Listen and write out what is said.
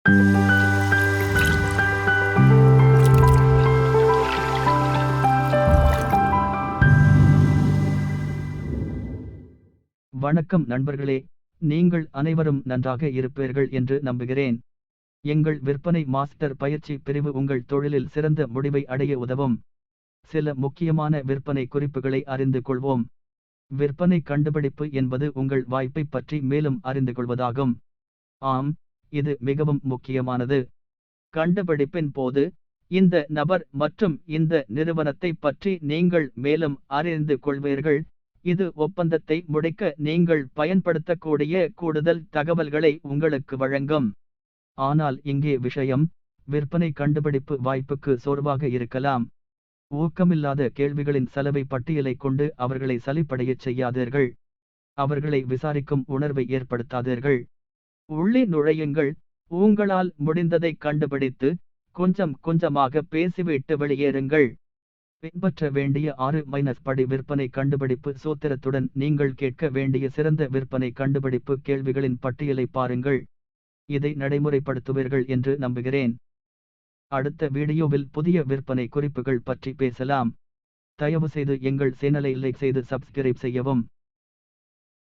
வணக்கம் நண்பர்களே, நீங்கள் அனைவரும் நன்றாக இருப்பீர்கள் என்று நம்புகிறேன். எங்கள் விற்பனை மாஸ்டர் பயிற்சி பிரிவு உங்கள் தொழிலில் சிறந்த முடிவை அடைய உதவும். சில முக்கியமான விற்பனை குறிப்புகளை அறிந்து கொள்வோம். விற்பனை கண்டுபிடிப்பு என்பது உங்கள் வாய்ப்பை பற்றி மேலும் அறிந்து கொள்வதாகும். ஆம், இது மிகவும் முக்கியமானது. கண்டுபிடிப்பின் போது, இந்த நபர் மற்றும் இந்த நிறுவனத்தை பற்றி நீங்கள் மேலும் அறிந்து கொள்வீர்கள். இது ஒப்பந்தத்தை முடிக்க நீங்கள் பயன்படுத்தக்கூடிய கூடுதல் தகவல்களை உங்களுக்கு வழங்கும். ஆனால் இங்கே விஷயம், விற்பனை கண்டுபிடிப்பு வாய்ப்புக்கு சோர்வாக இருக்கலாம். ஊக்கமில்லாத கேள்விகளின் சலவை பட்டியலை கொண்டு அவர்களை சலிப்படையச் செய்யாதீர்கள். அவர்களை விசாரிக்கும் உணர்வை ஏற்படுத்தாதீர்கள். உள்ளே நுழையுங்கள். உங்களால் முடிந்ததை கண்டுபிடித்து, கொஞ்சம் கொஞ்சமாக பேசிவிட்டு வெளியேறுங்கள். பின்பற்ற வேண்டிய 6 படி விற்பனை கண்டுபிடிப்பு சூத்திரத்துடன் நீங்கள் கேட்க வேண்டிய சிறந்த விற்பனை கண்டுபிடிப்பு கேள்விகளின் பட்டியலை பாருங்கள். இதை நடைமுறைப்படுத்துவீர்கள் என்று நம்புகிறேன். அடுத்த வீடியோவில் புதிய விற்பனை குறிப்புகள் பற்றி பேசலாம். தயவுசெய்து எங்கள் சேனலை லைக் செய்து சப்ஸ்கிரைப் செய்யவும்.